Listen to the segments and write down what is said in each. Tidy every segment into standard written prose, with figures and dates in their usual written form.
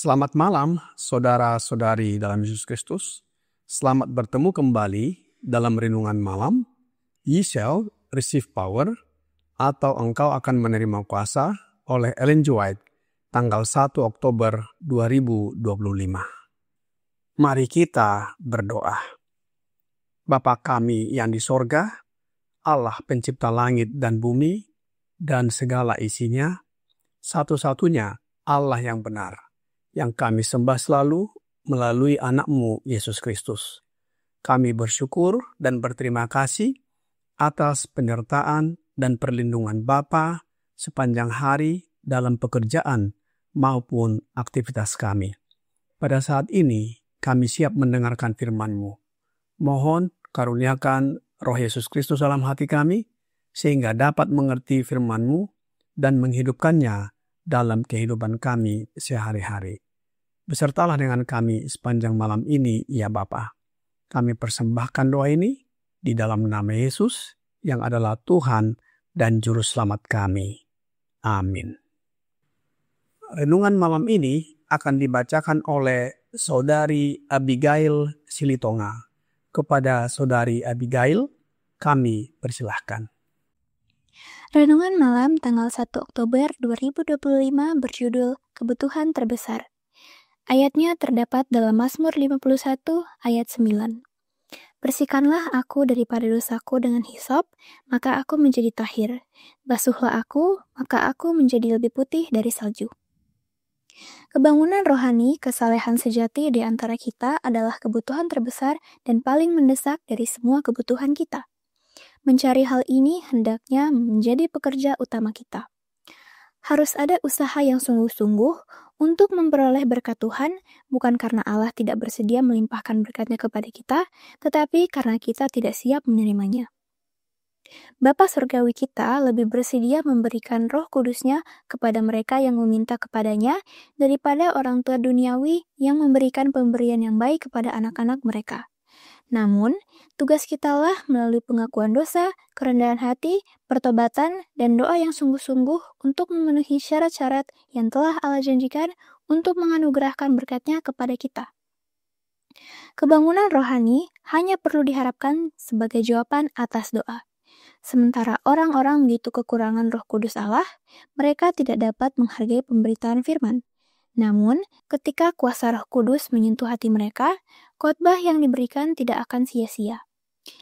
Selamat malam, saudara-saudari dalam Yesus Kristus. Selamat bertemu kembali dalam renungan malam. You shall receive power, atau engkau akan menerima kuasa, oleh Ellen G. White, tanggal 1 Oktober 2025. Mari kita berdoa. Bapa kami yang di sorga, Allah pencipta langit dan bumi, dan segala isinya, satu-satunya Allah yang benar, yang kami sembah selalu melalui anak-Mu Yesus Kristus. Kami bersyukur dan berterima kasih atas penyertaan dan perlindungan Bapa sepanjang hari dalam pekerjaan maupun aktivitas kami. Pada saat ini, kami siap mendengarkan firman-Mu. Mohon karuniakan Roh Yesus Kristus dalam hati kami, sehingga dapat mengerti firman-Mu dan menghidupkannya dalam kehidupan kami sehari-hari. Besertalah dengan kami sepanjang malam ini, ya Bapa. Kami persembahkan doa ini di dalam nama Yesus yang adalah Tuhan dan Juru Selamat kami. Amin. Renungan malam ini akan dibacakan oleh Saudari Abigail Silitonga. Kepada Saudari Abigail, kami persilahkan. Renungan malam tanggal 1 Oktober 2025 berjudul Kebutuhan Terbesar. Ayatnya terdapat dalam Mazmur 51 ayat 9. Bersihkanlah aku daripada dosaku dengan hisop, maka aku menjadi tahir. Basuhlah aku, maka aku menjadi lebih putih dari salju. Kebangunan rohani, kesalehan sejati di antara kita adalah kebutuhan terbesar dan paling mendesak dari semua kebutuhan kita. Mencari hal ini hendaknya menjadi pekerja utama kita. Harus ada usaha yang sungguh-sungguh untuk memperoleh berkat Tuhan, bukan karena Allah tidak bersedia melimpahkan berkat-Nya kepada kita, tetapi karena kita tidak siap menerimanya. Bapa Surgawi kita lebih bersedia memberikan Roh Kudus-Nya kepada mereka yang meminta kepadanya daripada orang tua duniawi yang memberikan pemberian yang baik kepada anak-anak mereka. Namun, tugas kitalah melalui pengakuan dosa, kerendahan hati, pertobatan, dan doa yang sungguh-sungguh untuk memenuhi syarat-syarat yang telah Allah janjikan untuk menganugerahkan berkat-Nya kepada kita. Kebangunan rohani hanya perlu diharapkan sebagai jawaban atas doa. Sementara orang-orang begitu kekurangan Roh Kudus Allah, mereka tidak dapat menghargai pemberitaan firman. Namun, ketika kuasa Roh Kudus menyentuh hati mereka, khotbah yang diberikan tidak akan sia-sia.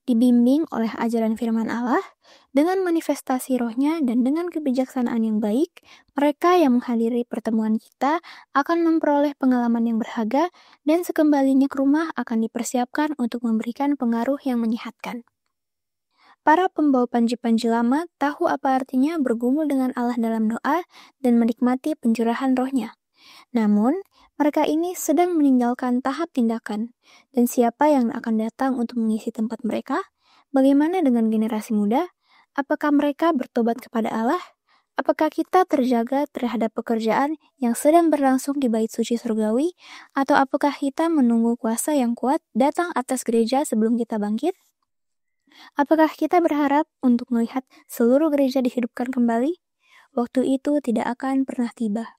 Dibimbing oleh ajaran firman Allah, dengan manifestasi rohnya dan dengan kebijaksanaan yang baik, mereka yang menghadiri pertemuan kita akan memperoleh pengalaman yang berharga dan sekembalinya ke rumah akan dipersiapkan untuk memberikan pengaruh yang menyehatkan. Para pembawa panji-panji lama tahu apa artinya bergumul dengan Allah dalam doa dan menikmati pencurahan rohnya. Namun, mereka ini sedang meninggalkan tahap tindakan, dan siapa yang akan datang untuk mengisi tempat mereka? Bagaimana dengan generasi muda? Apakah mereka bertobat kepada Allah? Apakah kita terjaga terhadap pekerjaan yang sedang berlangsung di bait suci surgawi? Atau apakah kita menunggu kuasa yang kuat datang atas gereja sebelum kita bangkit? Apakah kita berharap untuk melihat seluruh gereja dihidupkan kembali? Waktu itu tidak akan pernah tiba.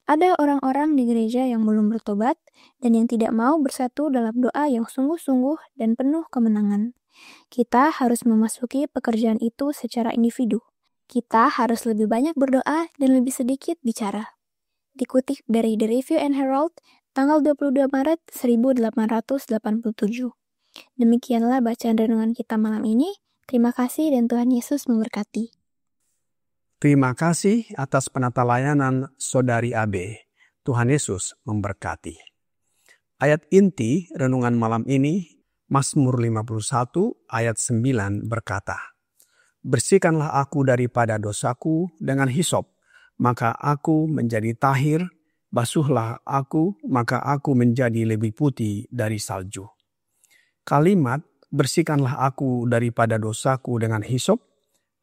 Ada orang-orang di gereja yang belum bertobat dan yang tidak mau bersatu dalam doa yang sungguh-sungguh dan penuh kemenangan. Kita harus memasuki pekerjaan itu secara individu. Kita harus lebih banyak berdoa dan lebih sedikit bicara. Dikutip dari The Review and Herald, tanggal 22 Maret 1887. Demikianlah bacaan renungan kita malam ini. Terima kasih dan Tuhan Yesus memberkati. Terima kasih atas penata layanan Saudari Abe. Tuhan Yesus memberkati. Ayat inti renungan malam ini, Mazmur 51 ayat 9 berkata, "Bersihkanlah aku daripada dosaku dengan hisop, maka aku menjadi tahir, basuhlah aku, maka aku menjadi lebih putih dari salju." Kalimat, "Bersihkanlah aku daripada dosaku dengan hisop,"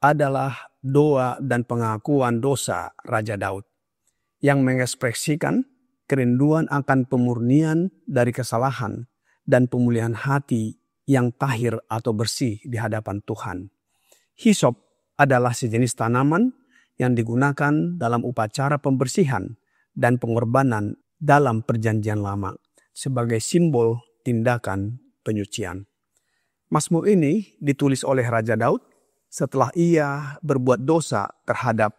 adalah doa dan pengakuan dosa Raja Daud yang mengekspresikan kerinduan akan pemurnian dari kesalahan dan pemulihan hati yang tahir atau bersih di hadapan Tuhan. Hisop adalah sejenis tanaman yang digunakan dalam upacara pembersihan dan pengorbanan dalam Perjanjian Lama sebagai simbol tindakan penyucian. Mazmur ini ditulis oleh Raja Daud setelah ia berbuat dosa terhadap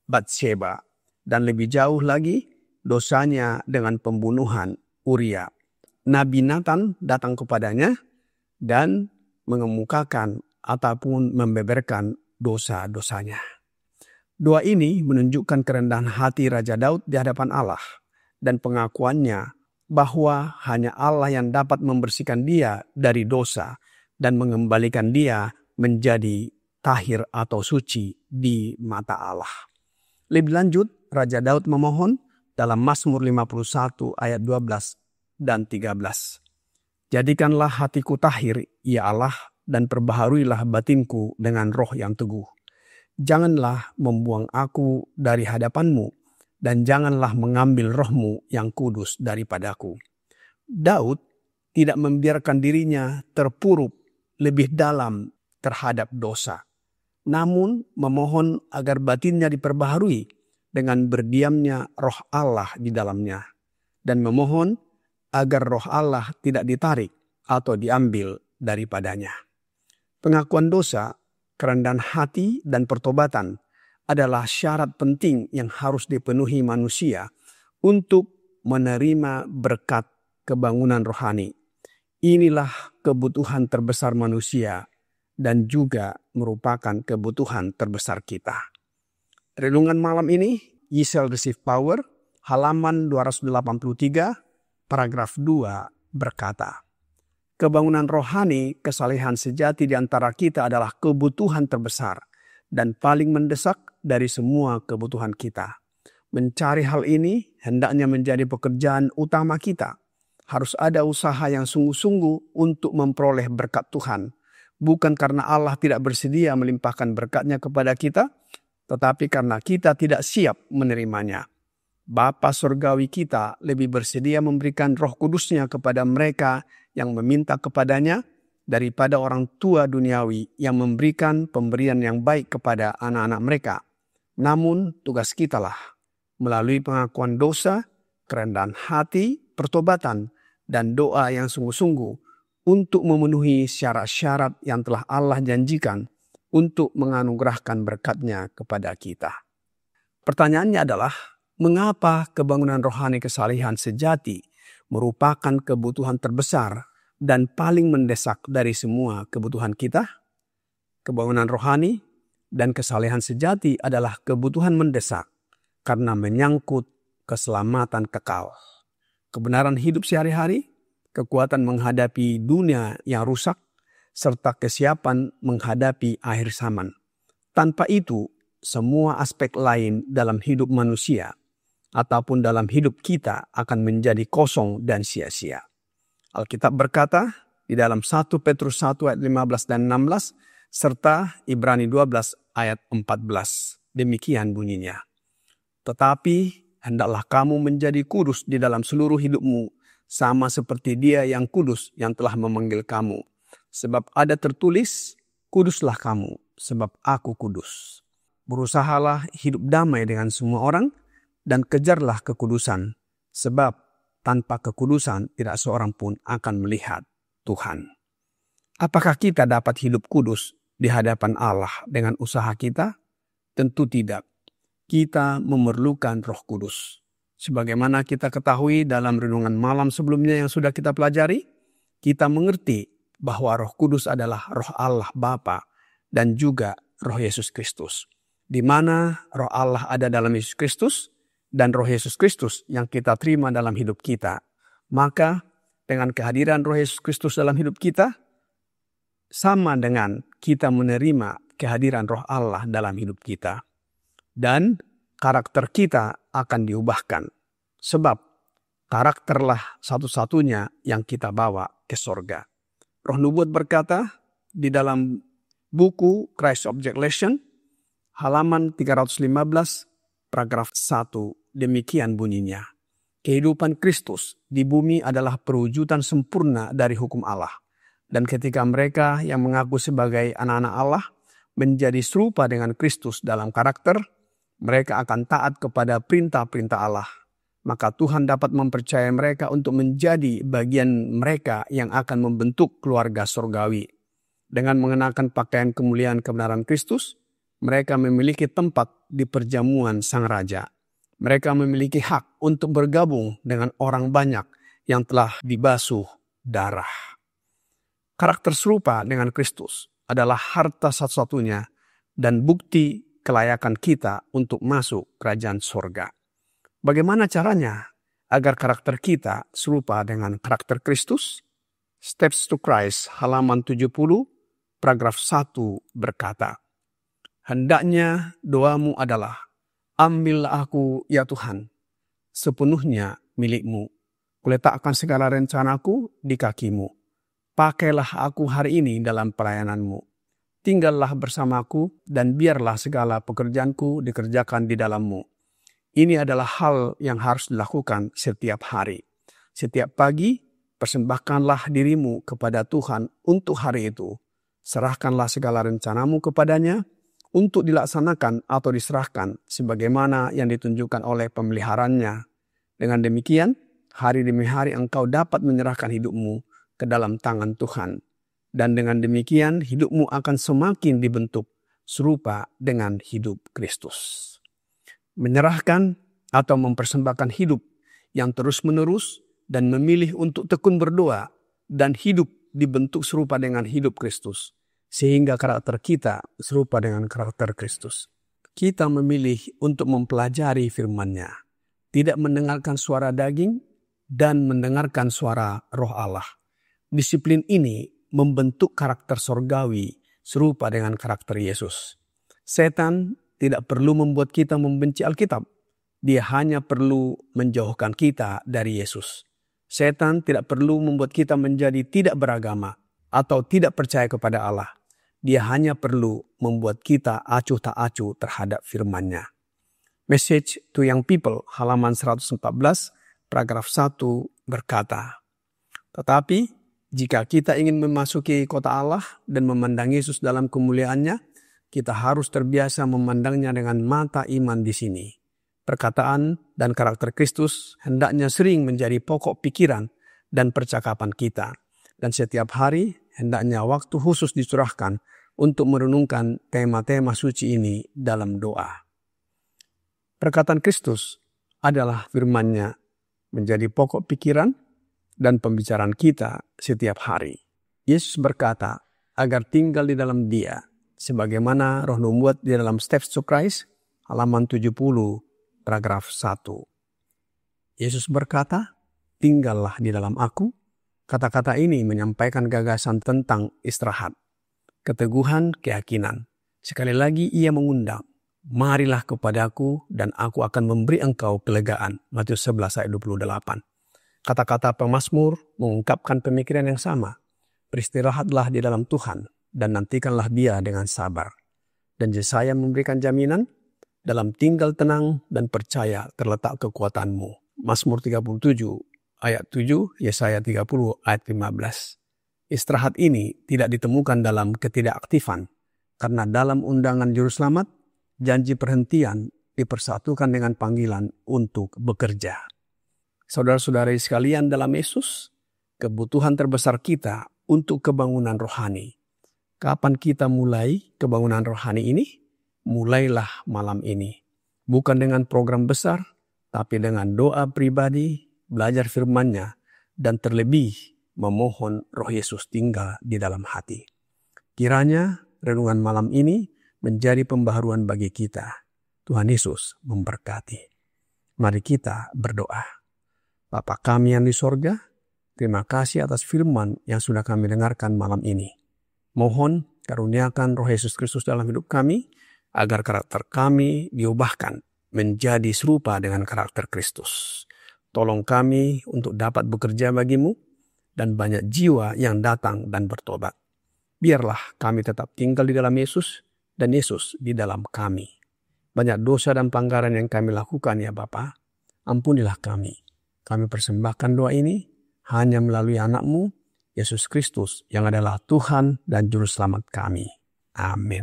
Batsheba dan lebih jauh lagi dosanya dengan pembunuhan Uria. Nabi Nathan datang kepadanya dan mengemukakan ataupun membeberkan dosa-dosanya. Doa ini menunjukkan kerendahan hati Raja Daud di hadapan Allah dan pengakuannya bahwa hanya Allah yang dapat membersihkan dia dari dosa dan mengembalikan dia menjadi tahir atau suci di mata Allah. Lebih lanjut, Raja Daud memohon dalam Mazmur 51 ayat 12 dan 13. "Jadikanlah hatiku tahir, ya Allah, dan perbaharuilah batinku dengan roh yang teguh. Janganlah membuang aku dari hadapanmu, dan janganlah mengambil rohmu yang kudus daripadaku." Daud tidak membiarkan dirinya terpuruk lebih dalam terhadap dosa, namun memohon agar batinnya diperbaharui dengan berdiamnya roh Allah di dalamnya, dan memohon agar roh Allah tidak ditarik atau diambil daripadanya. Pengakuan dosa, kerendahan hati, dan pertobatan adalah syarat penting yang harus dipenuhi manusia untuk menerima berkat kebangunan rohani. Inilah kebutuhan terbesar manusia dan juga merupakan kebutuhan terbesar kita. Renungan malam ini, Ye Shall Receive Power, halaman 283, paragraf 2 berkata, "Kebangunan rohani, kesalehan sejati di antara kita adalah kebutuhan terbesar dan paling mendesak dari semua kebutuhan kita. Mencari hal ini hendaknya menjadi pekerjaan utama kita. Harus ada usaha yang sungguh-sungguh untuk memperoleh berkat Tuhan. Bukan karena Allah tidak bersedia melimpahkan berkatnya kepada kita, tetapi karena kita tidak siap menerimanya. Bapa Surgawi kita lebih bersedia memberikan Roh Kudus-Nya kepada mereka yang meminta kepadanya daripada orang tua duniawi yang memberikan pemberian yang baik kepada anak-anak mereka. Namun tugas kitalah melalui pengakuan dosa, kerendahan hati, pertobatan, dan doa yang sungguh-sungguh untuk memenuhi syarat-syarat yang telah Allah janjikan untuk menganugerahkan berkat-Nya kepada kita." Pertanyaannya adalah, mengapa kebangunan rohani kesalehan sejati merupakan kebutuhan terbesar dan paling mendesak dari semua kebutuhan kita? Kebangunan rohani dan kesalehan sejati adalah kebutuhan mendesak karena menyangkut keselamatan kekal, kebenaran hidup sehari-hari, kekuatan menghadapi dunia yang rusak, serta kesiapan menghadapi akhir zaman. Tanpa itu, semua aspek lain dalam hidup manusia ataupun dalam hidup kita akan menjadi kosong dan sia-sia. Alkitab berkata di dalam 1 Petrus 1 ayat 15 dan 16 serta Ibrani 12 ayat 14. Demikian bunyinya. "Tetapi hendaklah kamu menjadi kudus di dalam seluruh hidupmu, sama seperti Dia yang kudus yang telah memanggil kamu. Sebab ada tertulis, kuduslah kamu, sebab aku kudus. Berusahalah hidup damai dengan semua orang, dan kejarlah kekudusan, sebab tanpa kekudusan tidak seorang pun akan melihat Tuhan." Apakah kita dapat hidup kudus di hadapan Allah dengan usaha kita? Tentu tidak. Kita memerlukan Roh Kudus. Sebagaimana kita ketahui dalam renungan malam sebelumnya yang sudah kita pelajari, kita mengerti bahwa Roh Kudus adalah Roh Allah Bapa dan juga Roh Yesus Kristus. di mana roh Allah ada dalam Yesus Kristus dan roh Yesus Kristus yang kita terima dalam hidup kita. Maka dengan kehadiran roh Yesus Kristus dalam hidup kita, sama dengan kita menerima kehadiran roh Allah dalam hidup kita. Dan karakter kita akan diubahkan. Sebab karakterlah satu-satunya yang kita bawa ke sorga. Roh Nubuat berkata di dalam buku Christ Object Lesson, halaman 315, paragraf 1, demikian bunyinya. Kehidupan Kristus di bumi adalah perwujudan sempurna dari hukum Allah. Dan ketika mereka yang mengaku sebagai anak-anak Allah menjadi serupa dengan Kristus dalam karakter, mereka akan taat kepada perintah-perintah Allah. Maka Tuhan dapat mempercayai mereka untuk menjadi bagian mereka yang akan membentuk keluarga surgawi. Dengan mengenakan pakaian kemuliaan kebenaran Kristus, mereka memiliki tempat di perjamuan Sang Raja. Mereka memiliki hak untuk bergabung dengan orang banyak yang telah dibasuh darah. Karakter serupa dengan Kristus adalah harta satu-satunya dan bukti kelayakan kita untuk masuk kerajaan surga. Bagaimana caranya agar karakter kita serupa dengan karakter Kristus? Steps to Christ, halaman 70, paragraf 1 berkata, hendaknya doamu adalah, ambillah aku ya Tuhan, sepenuhnya milikmu. Kuletakkan segala rencanaku di kakimu. Pakailah aku hari ini dalam pelayananmu. Tinggallah bersamaku dan biarlah segala pekerjaanku dikerjakan di dalammu. Ini adalah hal yang harus dilakukan setiap hari. Setiap pagi, persembahkanlah dirimu kepada Tuhan untuk hari itu. Serahkanlah segala rencanamu kepadanya untuk dilaksanakan atau diserahkan sebagaimana yang ditunjukkan oleh pemeliharannya. Dengan demikian, hari demi hari engkau dapat menyerahkan hidupmu ke dalam tangan Tuhan. Dan dengan demikian hidupmu akan semakin dibentuk serupa dengan hidup Kristus. Menyerahkan atau mempersembahkan hidup yang terus-menerus dan memilih untuk tekun berdoa dan hidup dibentuk serupa dengan hidup Kristus. Sehingga karakter kita serupa dengan karakter Kristus. Kita memilih untuk mempelajari firman-Nya, tidak mendengarkan suara daging dan mendengarkan suara roh Allah. Disiplin ini membentuk karakter sorgawi serupa dengan karakter Yesus. Setan tidak perlu membuat kita membenci Alkitab. Dia hanya perlu menjauhkan kita dari Yesus. Setan tidak perlu membuat kita menjadi tidak beragama atau tidak percaya kepada Allah. Dia hanya perlu membuat kita acuh tak acuh terhadap firman-Nya. Message to Young People, halaman 114, paragraf 1 berkata, tetapi jika kita ingin memasuki kota Allah dan memandang Yesus dalam kemuliaannya, kita harus terbiasa memandangnya dengan mata iman di sini. Perkataan dan karakter Kristus hendaknya sering menjadi pokok pikiran dan percakapan kita. Dan setiap hari hendaknya waktu khusus dicurahkan untuk merenungkan tema-tema suci ini dalam doa. Perkataan Kristus adalah firman-Nya menjadi pokok pikiran dan pembicaraan kita setiap hari. Yesus berkata agar tinggal di dalam Dia, sebagaimana Roh Nubuat di dalam Steps to Christ, halaman 70, paragraf 1. Yesus berkata, tinggallah di dalam aku. Kata-kata ini menyampaikan gagasan tentang istirahat, keteguhan keyakinan. Sekali lagi ia mengundang, marilah kepadaku dan aku akan memberi engkau kelegaan. Matius 11 ayat 28. Kata-kata pemazmur mengungkapkan pemikiran yang sama. Beristirahatlah di dalam Tuhan dan nantikanlah Dia dengan sabar. Dan Yesaya memberikan jaminan, dalam tinggal tenang dan percaya terletak kekuatanmu. Mazmur 37 ayat 7, Yesaya 30 ayat 15. Istirahat ini tidak ditemukan dalam ketidakaktifan, karena dalam undangan juru selamat, janji perhentian dipersatukan dengan panggilan untuk bekerja. Saudara-saudari sekalian dalam Yesus, kebutuhan terbesar kita untuk kebangunan rohani. Kapan kita mulai kebangunan rohani ini? Mulailah malam ini. Bukan dengan program besar, tapi dengan doa pribadi, belajar firman-Nya, dan terlebih memohon Roh Yesus tinggal di dalam hati. Kiranya renungan malam ini menjadi pembaharuan bagi kita. Tuhan Yesus memberkati. Mari kita berdoa. Bapa kami yang di sorga, terima kasih atas firman yang sudah kami dengarkan malam ini. Mohon karuniakan Roh Yesus Kristus dalam hidup kami, agar karakter kami diubahkan menjadi serupa dengan karakter Kristus. Tolong kami untuk dapat bekerja bagimu, dan banyak jiwa yang datang dan bertobat. Biarlah kami tetap tinggal di dalam Yesus, dan Yesus di dalam kami. Banyak dosa dan pelanggaran yang kami lakukan ya Bapa, ampunilah kami. Kami persembahkan doa ini hanya melalui anak-Mu, Yesus Kristus, yang adalah Tuhan dan Juru Selamat kami. Amin.